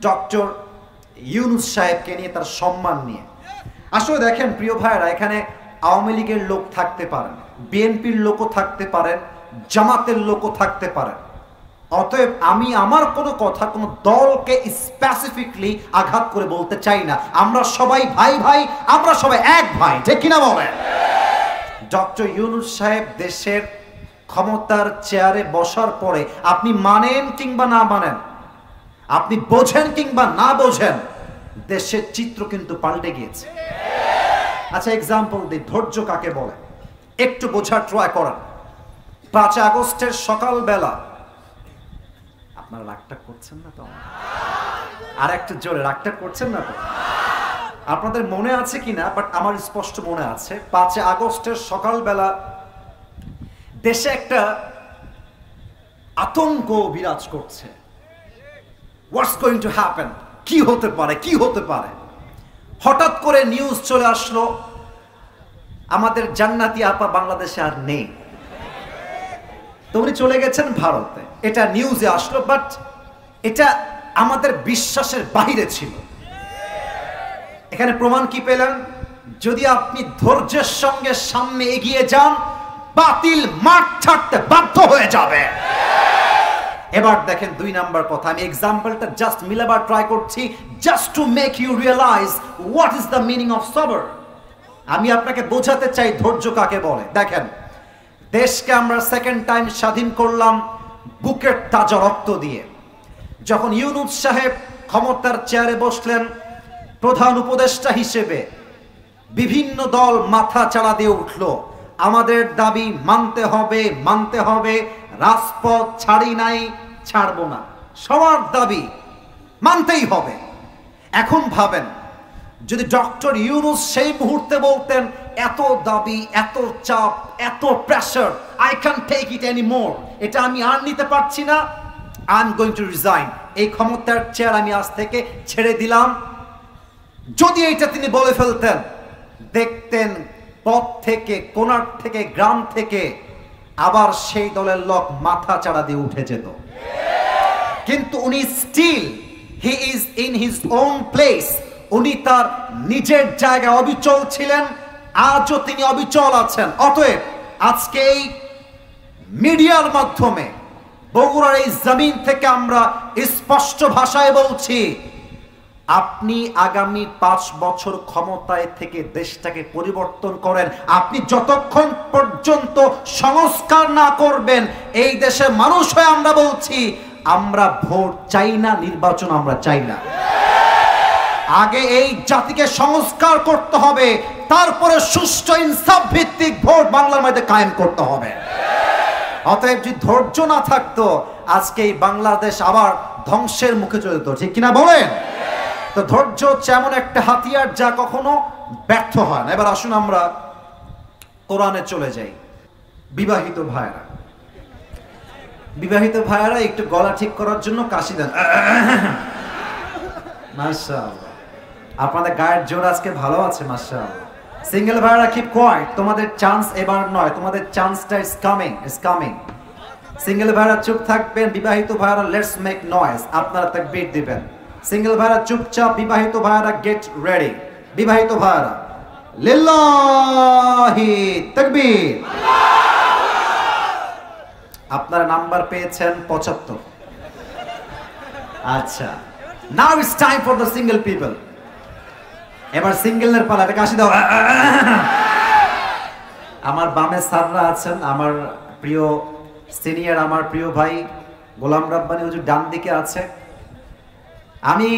Doctor Yunus সাহেবকে নিয়ে, তার সম্মান নিয়ে। আসলে দেখেন প্রিয় ভাইয়েরা, এখানে আওয়ামী লীগের লোক থাকতে পারেন, বিএনপির লোকও থাকতে পারেন, জামাতের লোকও থাকতে পারেন। অতএব আমি আমার কোনো কথা কোনো দলকে স্পেসিফিকলি আঘাত করে বলতে চাই না। আমরা সবাই ভাই ভাই, আমরা সবাই এক ভাই, ঠিক কিনা বলেন? ডক্টর ইউনূস সাহেব দেশের ক্ষমতার চেয়ারে বসার পরে আপনি মানেন কিংবা না মানেন, আপনি বোঝেন কিংবা না বোঝেন, দেশের চিত্র কিন্তু পাল্টে গিয়েছে। আচ্ছা এক্সাম্পল দিই, ধৈর্য কাকে বলে একটু বোঝার ট্রাই করেন। 5 আগস্টের সকালবেলা, আপনারা রাগটা করছেন না তো? আর একটু জোরে, রাগটা করছেন না তো? আপনাদের মনে আছে কিনা, বাট আমার স্পষ্ট মনে আছে 5 আগস্টের সকালবেলা দেশে একটা আতঙ্ক বিরাজ করছে। হোয়াটস গোয়িং টু হ্যাপেন, কি হতে পারে, কি হতে পারে। হঠাৎ করে নিউজ চলে আসলো আমাদের জান্নাতি আপা বাংলাদেশে আর নেই, তো উনি চলে গেছেন ভারতে। এটা নিউজে আসলো, বাট এটা আমাদের বিশ্বাসের বাইরে ছিল। এখানে প্রমাণ কি পেলেন? যদি আপনি ধৈর্যের সঙ্গে সামনে এগিয়ে যান, বাতিল মাঠ ছাড়তে বাধ্য হয়ে যাবে। এবার দেখেন 2 নাম্বার কথা, আমি এক্সাম্পলটা জাস্ট মিলাবার ট্রাই করছি, just to make you realize what is the meaning of সবর। আমি আপনাকে বোঝাতে চাই ধৈর্য কাকে বলে। দেখেন, দেশকে আমরা সেকেন্ড টাইম স্বাধীন করলাম বুকের তাজা রক্ত দিয়ে। যখন ইউনূস সাহেব ক্ষমতার চেয়ারে বসলেন প্রধান উপদেষ্টা হিসেবে, বিভিন্ন দল মাথা চাড়া দিয়ে উঠল, আমাদের দাবি মানতে হবে, মানতে হবে, রাজপথ ছাড়ি নাই, ছাড়বো না, সবার দাবি মানতেই হবে। এখন ভাবেন যদি ডক্টর ইউনূস সেই মুহূর্তে বলতেন এত দাবি, এত চাপ, এত pressure, I can take it any more, এটা আমি আর নিতে পারছি না, I am going to resign, এই ক্ষমতার চেয়ার আমি আজ থেকে ছেড়ে দিলাম, যদি এটা তিনি বলে ফেলতেন, দেখতেন পথ থেকে, কোনার থেকে, গ্রাম থেকে আবার সেই দলের লোক মাথা চাড়া দিয়ে উঠে যেত। কিন্তু উনি still, he is in his own place, উনি তার নিজের জায়গায় অবিচল ছিলেন, আজও তিনি অবিচল আছেন। অতএব আজকে এই মিডিয়ার মাধ্যমে বগুড়ার এই জমিন থেকে আমরা স্পষ্ট ভাষায় বলছি, আপনি আগামী 5 বছর ক্ষমতায় থেকে দেশটাকে পরিবর্তন করেন, আপনি যতক্ষণ পর্যন্ত সংস্কার না করবেন, এই দেশের মানুষ হয়ে আমরা বলছি, আমরা ভোট চাই না, নির্বাচন আমরা চাই না। আগে এই জাতিকে সংস্কার করতে হবে, তারপরে সুষ্ঠু ইনসাফ ভিত্তিক ভোট বাংলার মধ্যে কায়েম করতে হবে। অতএব যদি ধৈর্য না থাকতো, আজকে এই বাংলাদেশ আবার ধ্বংসের মুখে চলে যেত, ঠিক কিনা বলেন? তো ধৈর্য হচ্ছে এমন একটা হাতিয়ার যা কখনো ব্যর্থ হয় না। এবার আসুন আমরা কোরআনে চলে যাই। বিবাহিত ভাইরা, বিবাহিত ভাইরা একটু গলা ঠিক করার জন্য কাশি দেন। মাশাআল্লাহ, আপনাদের গায়ের জোর আজকে ভালো আছে, মাশাআল্লাহ। সিঙ্গেল ভাইরা কিপ কোয়াইট, তোমাদের চান্স এবার নয়, তোমাদের চান্সটা is coming, is coming. Single ভাইরা চুপ থাকবেন, বিবাহিত ভাইরা লেটস মেক নয়েজ, আপনারা তাকবীর দিবেন। সিঙ্গেল ভাইরা চুপচাপ, বিবাহিত ভাইরা গেট রেডি। বিবাহিত ভাইরা লিল্লাহি তাকবীর। আপনারা নাম্বার পেয়েছেন 75। আচ্ছা, now it's time for the single people. এবার সিঙ্গেলের পালা, এটা কাশি দাও। আমার বামে স্যাররা আছেন, আমার প্রিয় সিনিয়র, আমার প্রিয় ভাই গোলাম রাব্বানি হুজুর ডান দিকে আছে। আমি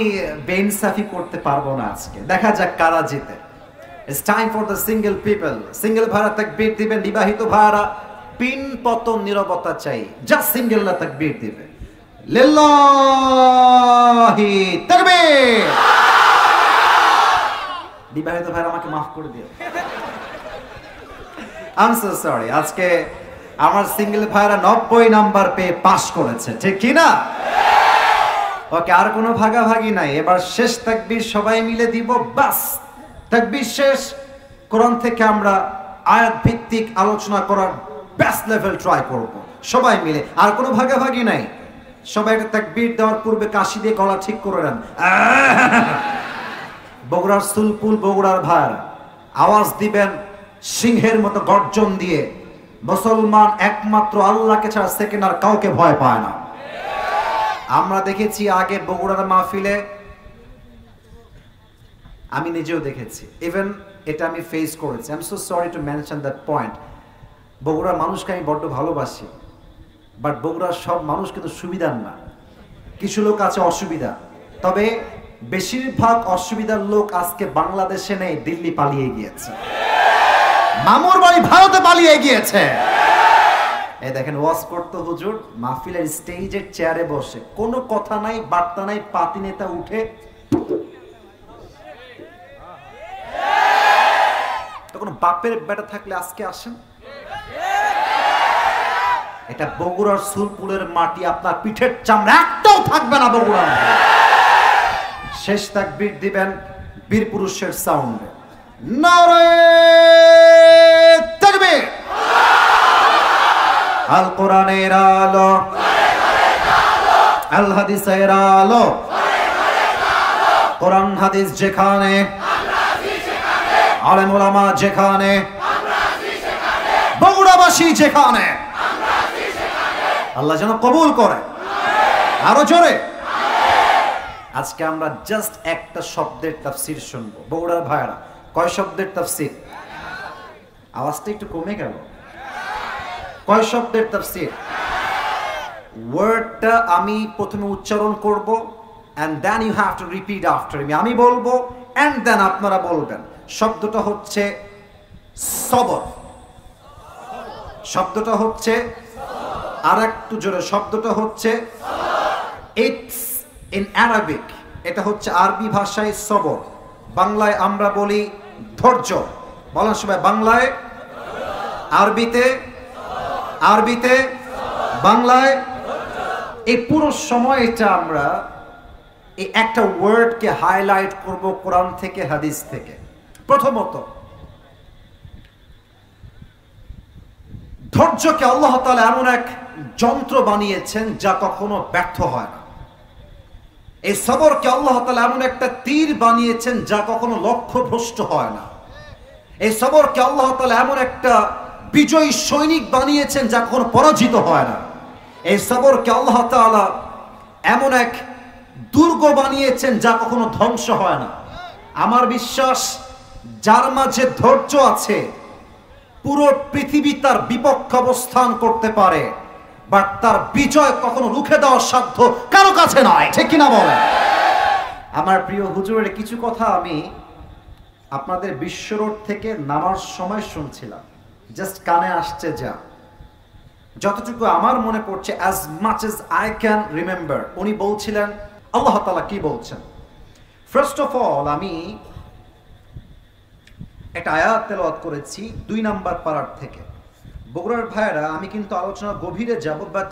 বেইনসাফি করতে পারবো না আজকে, দেখা যাক কারা জিতে। It's time for the single people. Single ভাইরা তাকবীর দিবেন, বিবাহিত ভাইরা পিন পতন নীরবতা চাই, জাস্ট সিঙ্গেলরা তাকবীর দিবে। লিল্লাহি তাকবীর। বিবাহিত ভাইরা আমাকে মাফ করে দিও, আই এম সো সরি। আজকে আমার সিঙ্গেল ভাইরা 90 নাম্বার পেয়ে পাস করেছে, ঠিক কি না? ওকে, আর কোনো ভাগাভাগি নাই। এবার শেষ তাকবীর সবাই মিলে দিব, বাস তাকবীর শেষ। কোরআন থেকে আমরা আয়াত ভিত্তিক আলোচনা করার বেস্ট লেভেল ট্রাই করব সবাই মিলে, আর কোনো ভাগাভাগি নাই। সবাই একটা তাকবীর দেওয়ার পূর্বে কাশি দিয়ে গলা ঠিক করে নেন। বগুড়ার সুলপুল, বগুড়ার ভাইরা আওয়াজ দিবেন সিংহের মতো গর্জন দিয়ে। মুসলমান একমাত্র আল্লাহকে ছাড়া সেকেন্ড আর কাউকে ভয় পায় না। আমরা দেখেছি আগে বগুড়ার মাহফিলে, আমি নিজেও দেখেছি, ইভেন এটা আমি ফেস করেছি। I am so sorry to mention that point. বগুড়ার মানুষকে আমি বড্ড ভালোবাসি, বাট বগুড়ার সব মানুষ কিন্তু সুবিধার না, কিছু লোক আছে অসুবিধা। তবে বেশিরভাগ অসুবিধার লোক আজকে বাংলাদেশে নেই, দিল্লি পালিয়ে গিয়েছে, মামুর বাড়ি ভারতে পালিয়ে গিয়েছে। এই দেখেন ওয়াজ করতো হুজুর, মাহফিলের স্টেজের চেয়ারে বসে, কোনো কথা নাই, বার্তা নাই, পাতি নেতা উঠে তখন বাপের বেটা থাকলে আজকে আসেন। এটা বগুড়ার সুরপুলের মাটি, আপনার পিঠের চামড়া একটাও থাকবে না বগুড়ার। শেষ তাকবীর দিবেন বীর পুরুষের সাউন্ডে, নারে তাকবীর। আল কোরআনের আলো, আল হাদিসের আলো, কোরআন হাদিস যেখানে, আলেম ওলামা যেখানে, বগুড়াবাসী যেখানে, আল্লাহ যেন কবুল করে। আরো জোরে। আজকে আমরা জাস্ট একটা শব্দের তাফসীর শুনবো। বগুড়ার ভাইরা কয় শব্দের তাফসীর? আওয়াজটা একটু কমে গেল। কয় শব্দের তাফসীর? ওয়ার্ডটা আমি প্রথমে উচ্চারণ করব, and then you have to repeat after me. আমি বলবো and then আপনারা বলবেন। শব্দটা হচ্ছে সবর। শব্দটা হচ্ছে, আর একটু জোরে, শব্দটা হচ্ছে ইটস ইন অ্যারাবিক, এটা হচ্ছে আরবি ভাষায় সবর, বাংলায় আমরা বলি ধৈর্য। বলেন সবাই, বাংলায়, আরবিতে, আরবিতে, বাংলায়। এই পুরো সময়টা আমরা এই একটা ওয়ার্ডকে হাইলাইট করব কোরআন থেকে, হাদিস থেকে। প্রথমত, ধৈর্যকে আল্লাহ তাআলা এমন এক যন্ত্র বানিয়েছেন যা কখনো ব্যর্থ হয় না। এই সবরকে আল্লাহ তাআলা এমন একটা তীর বানিয়েছেন যা কখনো লক্ষ্যভ্রষ্ট হয় না। এই সবরকে আল্লাহ তাআলা এমন একটা বিজয়ী সৈনিক বানিয়েছেন যা কখনো পরাজিত হয় না। এই সবরকে আল্লাহ তাআলা এমন এক দুর্গ বানিয়েছেন যা কখনো ধ্বংস হয় না। আমার বিশ্বাস, যার মাঝে ধৈর্য আছে পুরো পৃথিবী তার বিপক্ষে অবস্থান করতে পারে, বাট তার বিজয় কখনো রুখে দেওয়ার সাধ্য কারো কাছে নয়। ঠিক কিনা বলেন? আমার প্রিয় হুজুরের কিছু কথা আমি আপনাদের বিশ্ব রোড থেকে নামার সময় শুনছিলাম, জাস্ট কানে আসছে যা, যতটুকু আমার মনে পড়ছে, as much as I can remember, উনি বলছিলেন আল্লাহ তাআলা কি বলছেন। ফার্স্ট অফ অল আমি একটা আয়াত তেলাওয়াত করেছি 2 নাম্বার পারার থেকে। বগুড়ার ভাইরা, আমি কিন্তু আলোচনা গভীরে যাব, but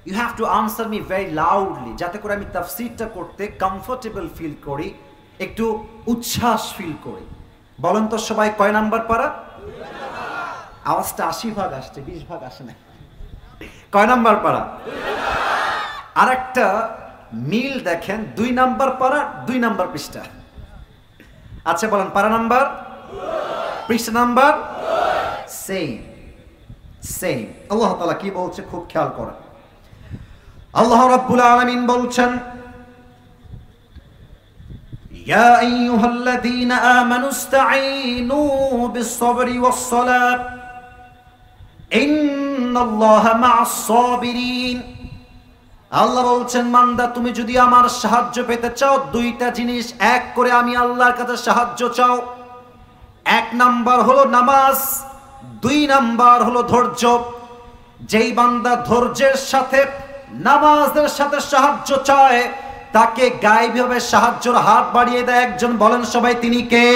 you have to answer me very loudly, যাতে করে আমি তাফসীরটা করতে কমফোর্টেবল ফিল করি, একটু উচ্ছ্বাস ফিল করি। বলেন তো সবাই, কয় নাম্বার পারা? আওয়াজটা 80% আসছে, 20% আসে না। কয় নাম্বার পারা? আর একটা মিল দেখেন, 2 নাম্বার পারা, 2 নাম্বার পৃষ্ঠা। আচ্ছা বলেন, পারা নাম্বার, পৃষ্ঠা নাম্বার সেম সেম। আল্লাহ তাআলা কি বলছে খুব খেয়াল করেন। আল্লাহ রাব্বুল আলামিন বলছেন, ইয়া আইয়ুহাল্লাযীনা আমানু ইসতাঈনু বিস-সাবরি ওয়াস-সালাত ইন্নাল্লাহা মা'আস-সাবিরিন। আল্লাহ বলছেন, বান্দা তুমি যদি আমার সাহায্য পেতে চাও, 2টা জিনিস এক করে আমি আল্লাহর কাছে সাহায্য চাও। 1 নাম্বার হলো নামাজ, 2 নাম্বার হলো ধৈর্য। যেই বান্দা ধৈর্যের সাথে নামাজের সাথে সাহায্য চায়, তাকে গায়েবীভাবে সাহায্যের হাত বাড়িয়ে দেয় একজন। বলেন সবাই, তিনি কে?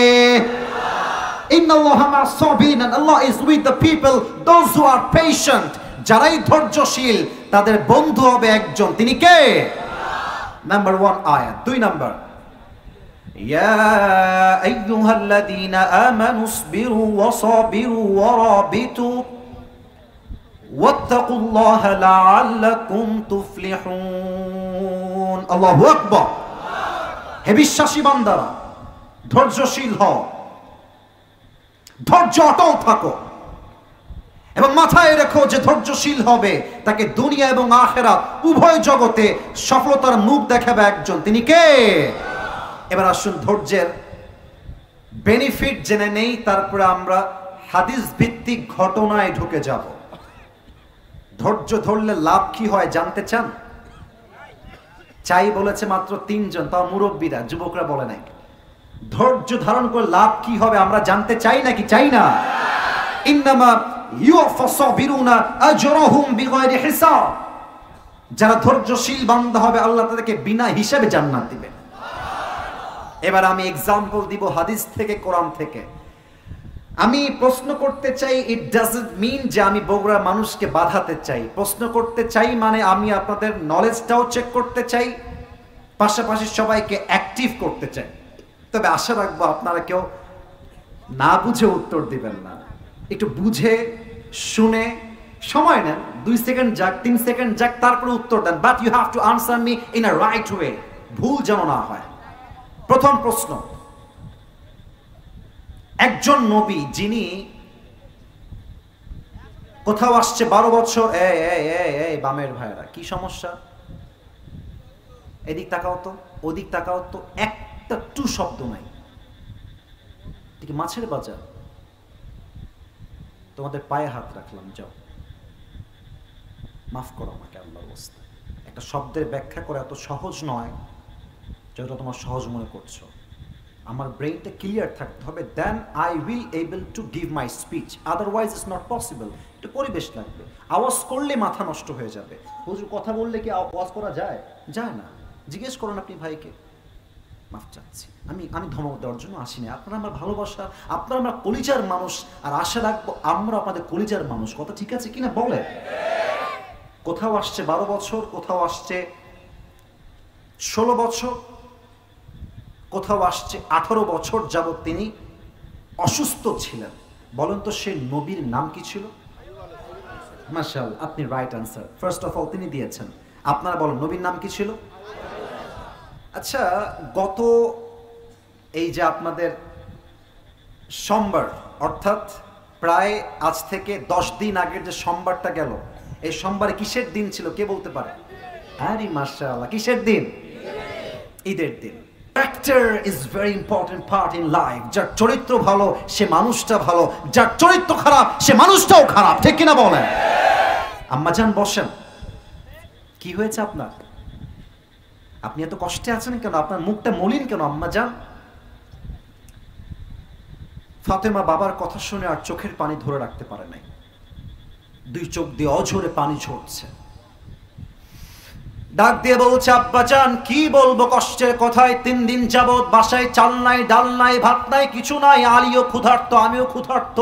ইন্নাল্লাহা মা'আস-সাবিরিন, Allah is with the people those who are patient. যারাই ধৈর্যশীল তাদের বন্ধু হবে একজন, তিনি কে? নাম্বার 1 আয়াত। 2 নাম্বার, ইয়া আইয়ুহাল্লাযীনা আমানু ইসবিরু ওয়া সাবিরু ওয়া রাবিতু ওয়াত্তাকুল্লাহা লাআল্লাকুম তুফলিহুন। আল্লাহু আকবার। হে বিশ্বাসী বান্দারা, ধৈর্যশীল হও, ধৈর্য অটল থাকো এবং মাথায় রেখো যে ধৈর্যশীল হবে তাকে দুনিয়া এবং আখিরাত উভয় জগতে সফলতার মুখ দেখাবে একজন, তিনি কে? এবার আসুন ধৈর্যের বেনিফিট জেনে নেই, তারপরে আমরা হাদিস ভিত্তিক ঘটনায় ঢুকে যাব। ধৈর্য ধরলে লাভ কি হয় জানতে চান? চাই বলেছে মাত্র 3 জন, তাও মুরব্বীরা, যুবকরা বলে নাই। ধৈর্য ধারণ করে লাভ কি হবে আমরা জানতে চাই নাকি চাই না? ইন্নামা ইউফাসাবিরুনা আজরাহুম বিগাইরি হিসাব। যারা ধৈর্যশীল বান্দা হবে আল্লাহ তাদেরকে বিনা হিসাবে জান্নাত দিবেন। এবার আমি এক্সাম্পল দিব হাদিস থেকে, কোরআন থেকে। আমি প্রশ্ন করতে চাই, ইট ডাজন্ট মিন যে আমি বগুড়ার মানুষকে বাধাতে চাই। প্রশ্ন করতে চাই মানে আমি আপনাদের নলেজটাও চেক করতে চাই, পাশাপাশি সবাইকে অ্যাক্টিভ করতে চাই। তবে আশা রাখবো আপনারা কেউ না বুঝে উত্তর দিবেন না, একটু বুঝে শুনে সময় নেন, 2 সেকেন্ড যাক, 3 সেকেন্ড যাক, তারপরে উত্তর দেন। But you have to answer me in a right way, ভুল যেন না হয়। প্রথম প্রশ্ন, একজন নবী যিনি কোথাও আসছে 12 বছর, এই বামের ভাইরা কি সমস্যা, এদিক তাকাও তো, ওদিক তাকাও তো, একটা টু শব্দ নাই। ঠিক মাছের বাজার, তোমাদের পায়ে হাত রাখলাম, যাও, মাফ করো আমাকে আল্লাহর ওয়াস্তে। একটা শব্দের ব্যাখ্যা করা এত সহজ নয় যেটা তোমার সহজ মনে করছো। আমার ব্রেইনটা ক্লিয়ার থাকতে হবে, then I will able to give my speech, otherwise it's not possible. একটু পরিবেশ লাগবে, আওয়াজ করলে মাথা নষ্ট হয়ে যাবে। হুজুর কথা বললে কি আওয়াজ করা যায়? যায় না। জিজ্ঞেস করুন আপনি ভাইকে। মাফ চাচ্ছি, আমি ধমক দেওয়ার জন্য আসিনি। আপনারা আমার ভালোবাসা, আপনারা আমার কলিজার মানুষ, আর আশা রাখবো আমরা আপনাদের কলিজার মানুষ। কথা ঠিক আছে কিনা বলে? কোথাও আসছে 12 বছর, কোথাও আসছে 16 বছর, কোথাও আসছে 18 বছর যাবৎ তিনি অসুস্থ ছিলেন। বলেন তো সেই নবীর নাম কি ছিল? মাশাআল্লাহ, আপনি right answer. First of all তিনি দিয়েছেন। আপনারা বলেন নবীর নাম কি ছিল? আচ্ছা, গত এই যে আপনাদের সোমবার, অর্থাৎ প্রায় আজ থেকে 10 দিন আগের যে সোমবারটা গেল, এই সোমবারে কিসের দিন ছিল কে বলতে পারে? আরে মাশাআল্লাহ, কিসের দিন? ঈদের দিন। Character is very important part in life. যার চরিত্র ভালো সে মানুষটা ভালো, যার চরিত্র খারাপ সে মানুষটাও খারাপ, ঠিক কিনা বলেন? আম্মাজান বসেন। কি হয়েছে আপনার? আপনি এত কষ্টে আছেন কেন? আপনার মুখটা মলিন কেন আম্মাজান? ফাতেমা বাবার কথা শুনে আর চোখের পানি ধরে রাখতে পারে নাই, 2 চোখ দিয়ে অঝরে পানি ঝরছে। ডাক দিয়ে বলছে, আব্বাজান কি বলবো কষ্টের কথায়, 3 দিন যাবৎ বাসায় চাল নাই, ডাল নাই, ভাত নাই, কিছু নাই। আলীও ক্ষুধার্ত, আমিও ক্ষুধার্ত,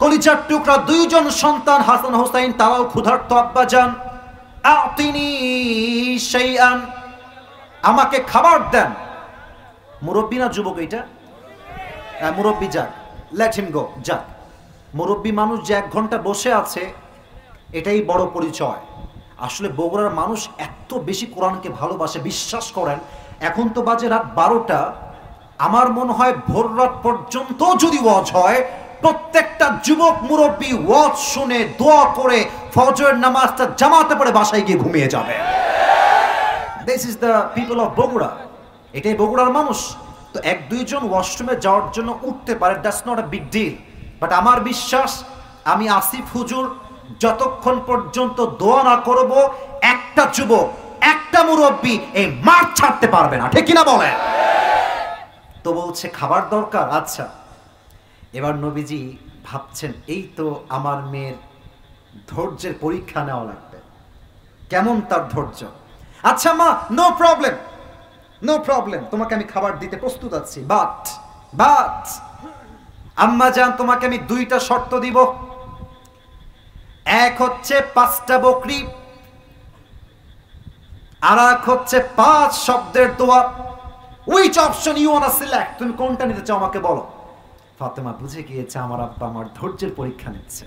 কলিজার টুকরা 2 জন সন্তান হাসান হোসাইন তারাও ক্ষুধার্ত। আব্বাজান আতিনি শাইআন, আমাকে খাবার দেন। মুরব্বী না যুবক? এইটা মুরব্বী, যাক, লেট হিম গো, যাক। মুরব্বী মানুষ যে 1 ঘন্টা বসে আছে এটাই বড় পরিচয়। আসলে বগুড়ার মানুষ এত বেশি কোরআনকে ভালোবাসে, বিশ্বাস করেন এখন তো বাজে রাত 12টা, আমার মনে হয় ভোর রাত পর্যন্ত যদি ওয়াজ হয়, প্রত্যেকটা যুবক মুরব্বী ওয়াজ শুনে দোয়া করে ফজরের নামাজটা জামাতে পড়ে বাসায় গিয়ে ঘুমিয়ে যাবে। This is the people of Bogura, এটাই বগুড়ার মানুষ। তো 1-2 জন ওয়াশরুমে যাওয়ার জন্য উঠতে পারে, that's not a big deal. But আমার বিশ্বাস, আমি আসিফ হুজুর যতক্ষণ পর্যন্ত দোয়া না করব, একটা যুবক, একটা মুরব্বী এই মাঠ ছাড়তে পারবে না, ঠিক কিনা বলে? তো বলছে খাবার দরকার। আচ্ছা, এবার নবীজি ভাবছেন এই তো আমার মেয়ের ধৈর্যের পরীক্ষা নেওয়া লাগবে, কেমন তার ধৈর্য। আচ্ছা মা, নো প্রবলেম, নো প্রবলেম, তোমাকে আমি খাবার দিতে প্রস্তুত আছি। বাট আম্মা জান, তোমাকে আমি 2টা শর্ত দিব। এক হচ্ছে 5টা বকরি, আর এক হচ্ছে 5 শব্দের দোয়া। Which option you wanna select? তুমি কোনটা নিতে চাও আমাকে বলো। ফাতেমা বুঝে গিয়েছে আমার আব্বা আমার ধৈর্যের পরীক্ষা নিচ্ছে।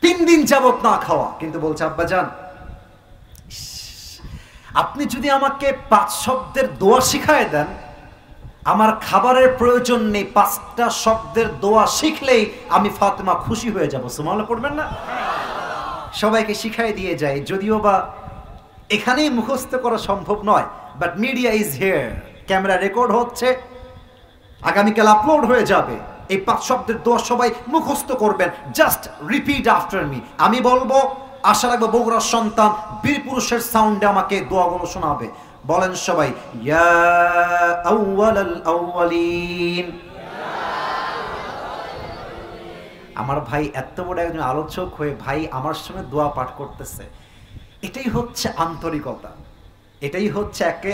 3 দিন যাবত না খাওয়া, কিন্তু বলছে আব্বাজান আপনি যদি আমাকে 5 শব্দের দোয়া শিখায় দেন, আমার খাবারের প্রয়োজন নেই, 5টা শব্দের দোয়া শিখলেই আমি ফাতেমা খুশি হয়ে যাব। সুবহানাল্লাহ পড়বেন না? সবাইকে শিখাই দিয়ে যায়, যদিও বা এখানেই মুখস্থ করা সম্ভব নয়, but media is here, camera record হচ্ছে, আগামীকাল আপলোড হয়ে যাবে। এই 5 শব্দের দোয়া সবাই মুখস্থ করবেন, জাস্ট রিপিট আফটার মি। আমি বলবো, আশা রাখবো বগুড়ার সন্তান বীর পুরুষের সাউন্ডে আমাকে দোয়াগুলো শোনাবে। বলেন সবাই, ইয়া আউয়ালাল আউয়ালিন। আমার ভাই এত বড় একজন আলোচক হয়ে ভাই আমার সঙ্গে দোয়া পাঠ করতেছে, এটাই হচ্ছে আন্তরিকতা, এটাই হচ্ছে একে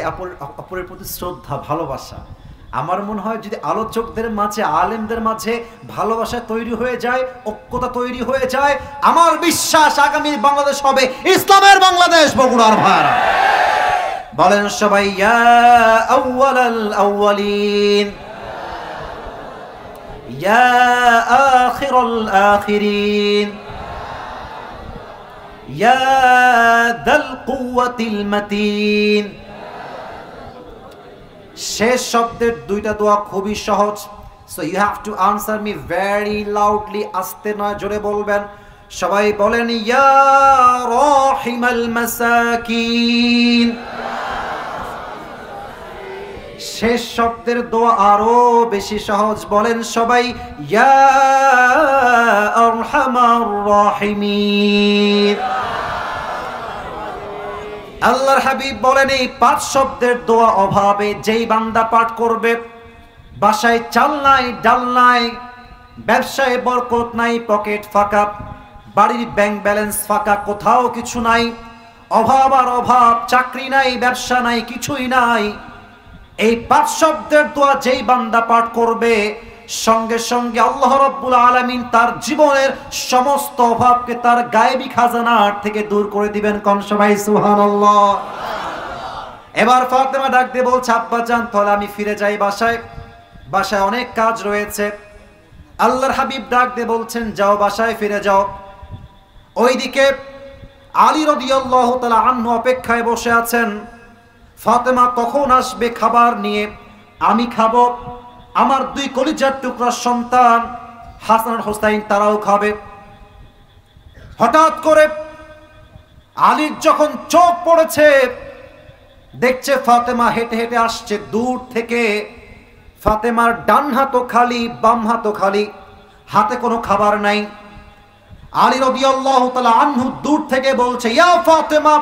অপরের প্রতি শ্রদ্ধা, ভালোবাসা। আমার মনে হয় যদি আলোচকদের মাঝে, আলেমদের মাঝে ভালোবাসা তৈরি হয়ে যায়, ঐক্যতা তৈরি হয়ে যায়, আমার বিশ্বাস আগামী বাংলাদেশ হবে ইসলামের বাংলাদেশ। বগুড়ার ভাইরা বলেন সবাই, ইয়া আউয়ালাল আউয়ালিন, ইয়া আখিরাল আখিরিন, ইয়া দাল কুওয়াতিল মাতিন। শেষ শব্দের 2টা দোয়া খুবই সহজ, so you have to answer me very loudly, আস্তে নয় জোরে বলবেন। সবাই বলেন, ইয়া রাহিমাল মাসাকিন। শেষ শব্দের দোয়া আরো বেশি সহজ, বলেন সবাই, ইয়া আরহামার রাহিমিন। আল্লাহর হাবিব বলেন, এই 5 শব্দের দোয়া অভাবে যেই বান্দা পাঠ করবে, বাসায় চাল নাই, ডাল নাই, ব্যবসায় বরকত নাই, পকেট ফাঁকা, বাড়ির ব্যাংক ব্যালেন্স ফাঁকা, কোথাও কিছু নাই, অভাব আর অভাব, চাকরি নাই, ব্যবসা নাই, কিছুই নাই। এই 5 শব্দের দোয়া যেই বান্দা পাঠ করবে, সঙ্গে সঙ্গে আল্লাহ রাব্বুল আলামিন তার জীবনের সমস্ত অভাবকে তার গায়েবী খাজানার থেকে দূর করে দিবেন। কোন সবাই সুবহানাল্লাহ। এবার ফাতেমা ডাক দিয়ে বলছে, আব্বাজান তাহলে আমি ফিরে যাই বাসায়, বাসায় অনেক কাজ রয়েছে। আল্লাহর হাবিব ডাক দিয়ে বলছেন, যাও বাসায় ফিরে যাও। ওইদিকে আলী রাদিয়াল্লাহু তাআলা আনহু অপেক্ষায় বসে আছেন, ফাতেমা কখন আসবে খাবার নিয়ে, আমি খাবো, আমার 2 কলিজার টুকরা সন্তান হাসান আর হোসাইন তারাও খাবে। হঠাৎ করে আলীর যখন চোখ পড়েছে, দেখছে ফাতেমা হেঁটে হেঁটে আসছে দূর থেকে। ফাতেমার ডান হাতও খালি, বাম হাতও খালি, হাতে কোনো খাবার নাই। আলী রাদিয়াল্লাহু তাআলা আনহু দূর থেকে বলছে, ইয়া ফাতেমা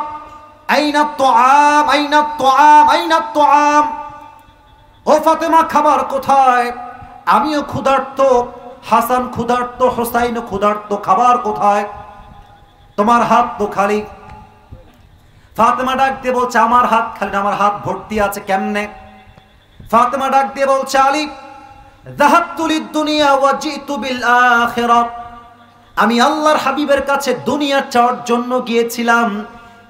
আইনা তুআম, আইনা তুআম, আইনা তুআম। ও ফাতেমা, খাবার কোথায়? আমিও ক্ষুধার্ত, হাসান ক্ষুধার্ত, হোসাইনও ক্ষুধার্ত, খাবার কোথায়? তোমার হাত তো খালি। ফাতেমা ডাক দিয়ে বলছে, আমার হাত খালি না, আমার হাত ভর্তি আছে। কেমনে? ফাতেমা ডাক দিয়ে বলছে, আলী যাহাবতু লিদ দুনিয়া ওয়া জিতু বিল আখিরাহ। আমি আল্লাহর হাবিবের কাছে দুনিয়া চাওয়ার জন্য গিয়েছিলাম,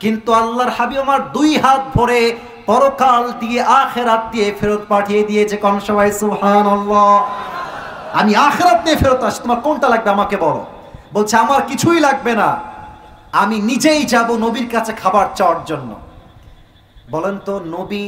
কিন্তু আল্লাহর হাবিব আমার 2 হাত ভরে পরকাল দিয়ে, আখিরাত দিয়ে ফেরত পাঠিয়ে দিয়েছে। কোন সবাই সুবহানাল্লাহ। আমি আখিরাত নিয়ে ফেরত আসছি, তোমার কোনটা লাগবে আমাকে বলো। বলছে, আমার কিছুই লাগবে না, আমি নিজেই যাব নবীর কাছে খাবার চাওয়ার জন্য। বলেন তো, নবী